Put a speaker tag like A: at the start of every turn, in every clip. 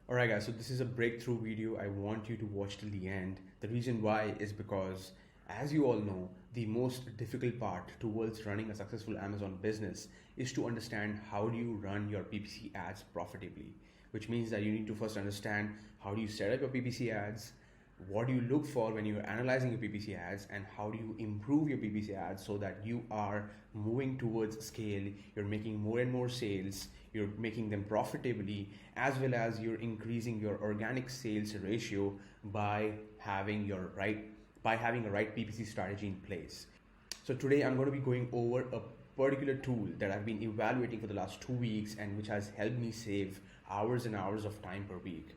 A: Alright guys, so this is a breakthrough video. I want you to watch till the end. The reason why is because, as you all know, the most difficult part towards running a successful Amazon business is to understand how do you run your PPC ads profitably, which means that you need to first understand how do you set up your PPC ads, what do you look for when you're analyzing your PPC ads, and how do you improve your PPC ads so that you are moving towards scale, you're making more and more sales, you're making them profitably, as well as you're increasing your organic sales ratio by having a right PPC strategy in place. So today I'm going to be going over a particular tool that I've been evaluating for the last 2 weeks and which has helped me save hours and hours of time per week.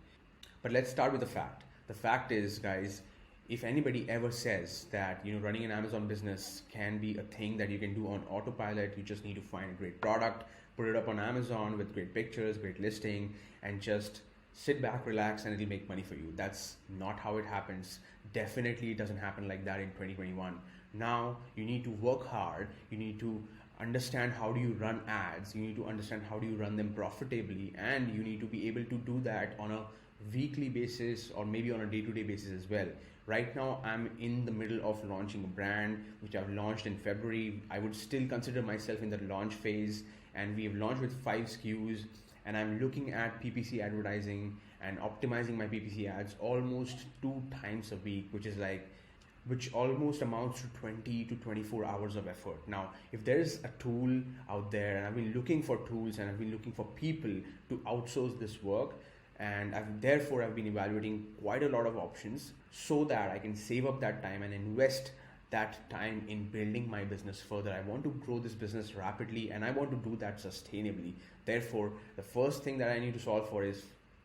A: But let's start with the fact. The fact is, guys, if anybody ever says that running an Amazon business can be a thing that you can do on autopilot, you just need to find a great product, put it up on Amazon with great pictures, great listing, and just sit back, relax, and it'll make money for you. That's not how it happens. Definitely it doesn't happen like that in 2021. Now you need to work hard, you need to understand how do you run ads, you need to understand how do you run them profitably, and you need to be able to do that on a weekly basis or maybe on a day-to-day basis as well. Right now I'm in the middle of launching a brand which I've launched in February. I would still consider myself in the launch phase, and we have launched with 5 SKUs, and I'm looking at PPC advertising and optimizing my PPC ads almost 2 times a week, which almost amounts to 20 to 24 hours of effort. Now, if there is a tool out there, and I've been looking for tools and I've been looking for people to outsource this work, and I've been evaluating quite a lot of options so that I can save up that time and invest that time in building my business further. I want to grow this business rapidly and I want to do that sustainably. Therefore, the first thing that I need to solve for is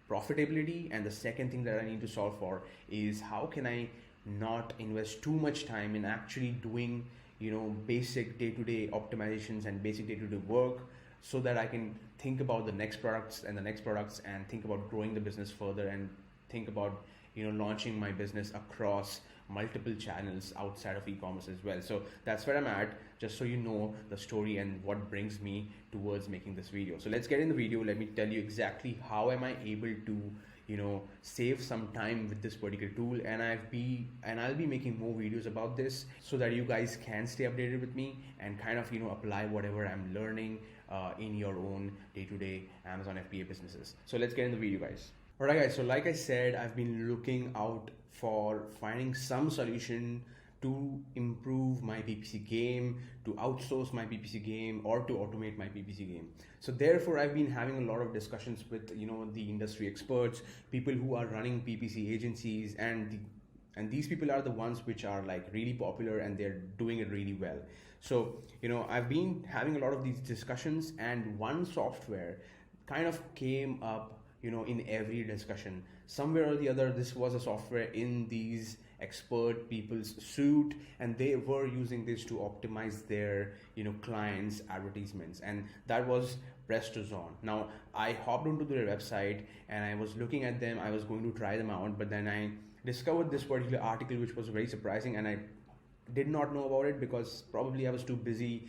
A: profitability, and the second thing that I need to solve for is how can I not invest too much time in actually doing basic day-to-day optimizations and basic day-to-day work, so that I can think about the next products and think about growing the business further and think about launching my business across multiple channels outside of e-commerce as well. So that's where I'm at, just so you know the story and what brings me towards making this video. So let's get in the video. Let me tell you exactly how am I able to save some time with this particular tool, and I'll be making more videos about this so that you guys can stay updated with me and kind of apply whatever I'm learning in your own day-to-day Amazon FBA businesses. So let's get in the video, guys. Alright guys, so like I said, I've been looking out for finding some solution to improve my PPC game, to outsource my PPC game, or to automate my PPC game. So therefore, I've been having a lot of discussions with the industry experts, people who are running PPC agencies, and these people are the ones which are like really popular and they're doing it really well. So I've been having a lot of these discussions, and one software kind of came up in every discussion. Somewhere or the other, this was a software in these expert people's suite, and they were using this to optimize their clients' advertisements, and that was Prestozon. Now, I hopped onto their website and I was looking at them. I was going to try them out, but then I discovered this particular article which was very surprising, and I did not know about it because probably I was too busy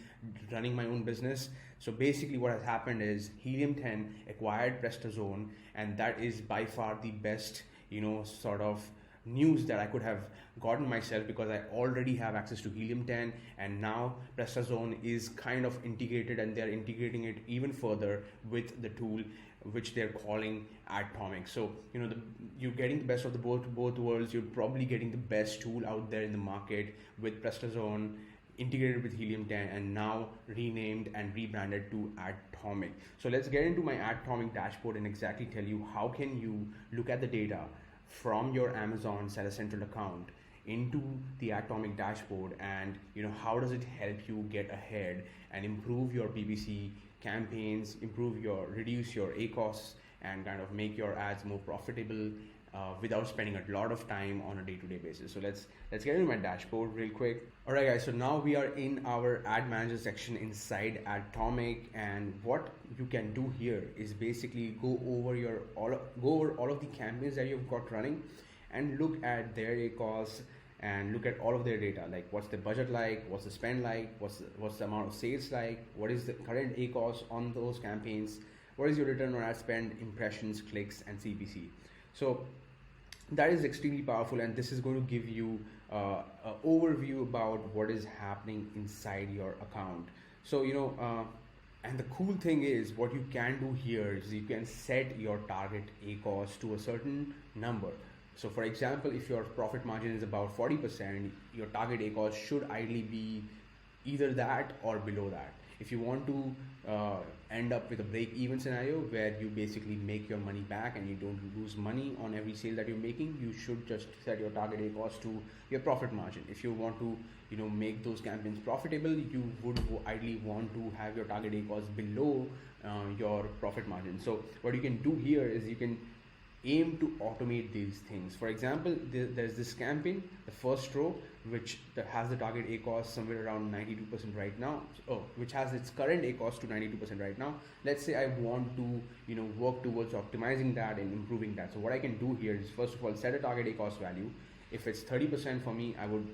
A: running my own business. So basically what has happened is Helium10 acquired Prestozon, and that is by far the best sort of news that I could have gotten myself, because I already have access to Helium10, and now Prestozon is kind of integrated, and they're integrating it even further with the tool which they're calling Ad-Tomic. So you're getting the best of the both worlds. You're probably getting the best tool out there in the market with Prestozon integrated with Helium10 and now renamed and rebranded to Ad-Tomic. So let's get into my Ad-Tomic dashboard and exactly tell you how can you look at the data from your Amazon Seller Central account into the Ad-Tomic dashboard, and how does it help you get ahead and improve your PPC campaigns, reduce your ACoS, and kind of make your ads more profitable without spending a lot of time on a day-to-day basis. So let's get into my dashboard real quick. Alright guys, so now we are in our ad manager section inside Ad-Tomic, and what you can do here is basically go over all of the campaigns that you've got running and look at their ACoS and look at all of their data, like what's the budget like, what's the spend like, what's the amount of sales like, what is the current ACoS on those campaigns, what is your return on ad spend, impressions, clicks, and CPC. So that is extremely powerful, and this is going to give you an overview about what is happening inside your account. So and the cool thing is, what you can do here is you can set your target ACoS to a certain number. So for example, if your profit margin is about 40%, your target ACoS should ideally be either that or below that. If you want to end up with a break-even scenario where you basically make your money back and you don't lose money on every sale that you're making, you should just set your target ACoS to your profit margin. If you want to make those campaigns profitable, you would ideally want to have your target ACoS below your profit margin. So what you can do here is you can aim to automate these things. For example, there's this campaign, the first row, which has the target ACoS somewhere around 92% right now, which has its current ACoS to 92% right now. Let's say I want to work towards optimizing that and improving that. So what I can do here is, first of all, set a target ACoS value. If it's 30% for me, I would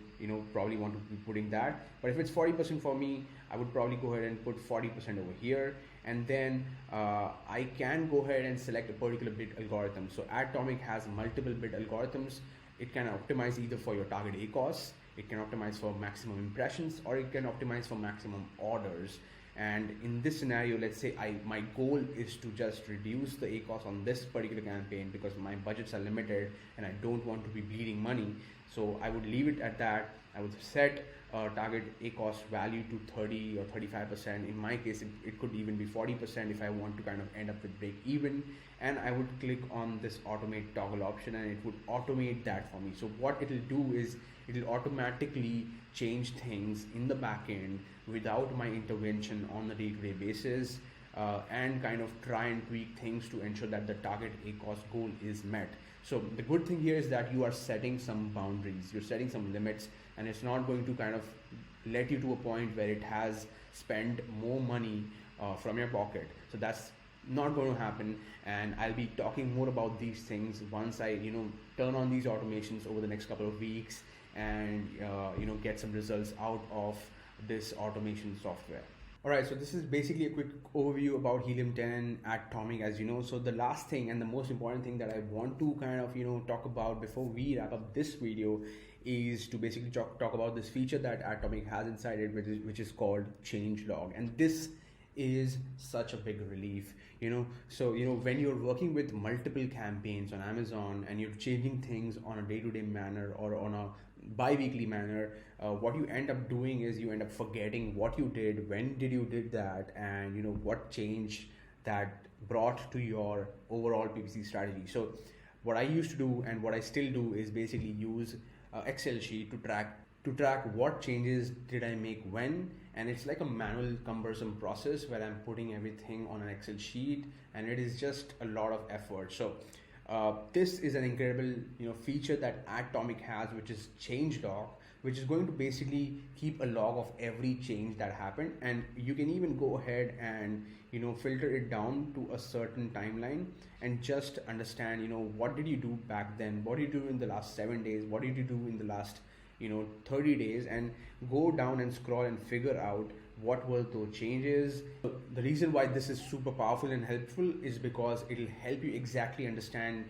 A: probably want to be putting that. But if it's 40% for me, I would probably go ahead and put 40% over here. And then I can go ahead and select a particular bid algorithm. So Ad-Tomic has multiple bid algorithms. It can optimize either for your target ACoS, it can optimize for maximum impressions, or it can optimize for maximum orders. And in this scenario, let's say my goal is to just reduce the ACoS on this particular campaign because my budgets are limited and I don't want to be bleeding money. So I would leave it at that. I would set target ACoS value to 30 or 35%. In my case, it could even be 40% if I want to kind of end up with break even. And I would click on this automate toggle option and it would automate that for me. So what it will do is it will automatically change things in the back end without my intervention on a day-to-day basis, and kind of try and tweak things to ensure that the target ACoS goal is met. So the good thing here is that you are setting some boundaries, you're setting some limits, and it's not going to kind of let you to a point where it has spent more money from your pocket. So that's not going to happen, and I'll be talking more about these things once I turn on these automations over the next couple of weeks and get some results out of this automation software. Alright, so this is basically a quick overview about Helium10 Ad-Tomic, as you know. So the last thing and the most important thing that I want to kind of talk about before we wrap up this video is to basically talk about this feature that Ad-Tomic has inside it, which is called change log. And this is such a big relief, so when you're working with multiple campaigns on Amazon and you're changing things on a day-to-day manner or on a bi-weekly manner, what you end up doing is you end up forgetting what you did, when did you did that, and what change that brought to your overall PPC strategy. So what I used to do and what I still do is basically use Excel sheet to track what changes did I make when, and it's like a manual cumbersome process where I'm putting everything on an Excel sheet, and it is just a lot of effort. So this is an incredible feature that Ad-Tomic has, which is change log, which is going to basically keep a log of every change that happened, and you can even go ahead and filter it down to a certain timeline and just understand what did you do back then, what did you do in the last 7 days, what did you do in the last 30 days, and go down and scroll and figure out what were those changes. The reason why this is super powerful and helpful is because it will help you exactly understand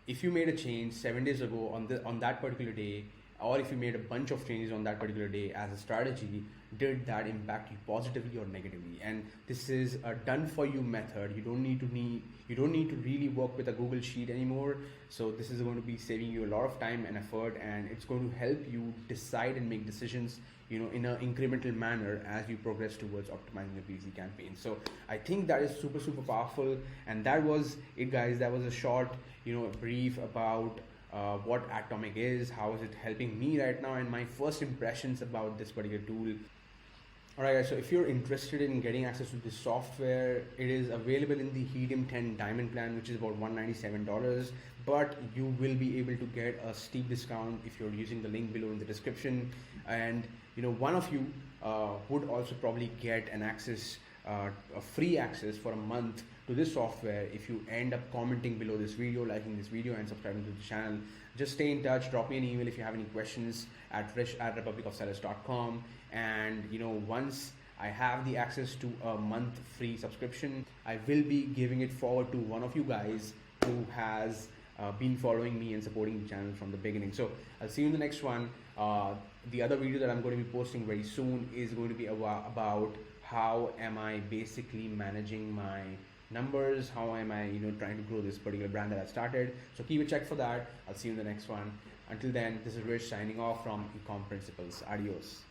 A: if you made a change 7 days ago on that particular day, or if you made a bunch of changes on that particular day as a strategy, did that impact you positively or negatively? And this is a done for you method. You don't need to really work with a Google sheet anymore. So this is going to be saving you a lot of time and effort, and it's going to help you decide and make decisions in an incremental manner as you progress towards optimizing your PPC campaign. So I think that is super powerful, and that was it, guys. That was a short brief about what Ad-Tomic is, how is it helping me right now, and my first impressions about this particular tool. Alright guys, so if you're interested in getting access to this software, it is available in the Helium10 Diamond plan, which is about $197, but you will be able to get a steep discount if you're using the link below in the description. And one of you would also probably get an access, a free access for a month to this software if you end up commenting below this video, liking this video, and subscribing to the channel. Just stay in touch, drop me an email if you have any questions at rish@republicofsellers.com, and once I have the access to a month free subscription. I will be giving it forward to one of you guys who has been following me and supporting the channel from the beginning. So I'll see you in the next one. The other video that I'm going to be posting very soon is going to be about how am I basically managing my numbers, how am I trying to grow this particular brand that I started. So keep a check for that. I'll see you in the next one. Until then, this is Rish signing off from Ecom Principles. Adios.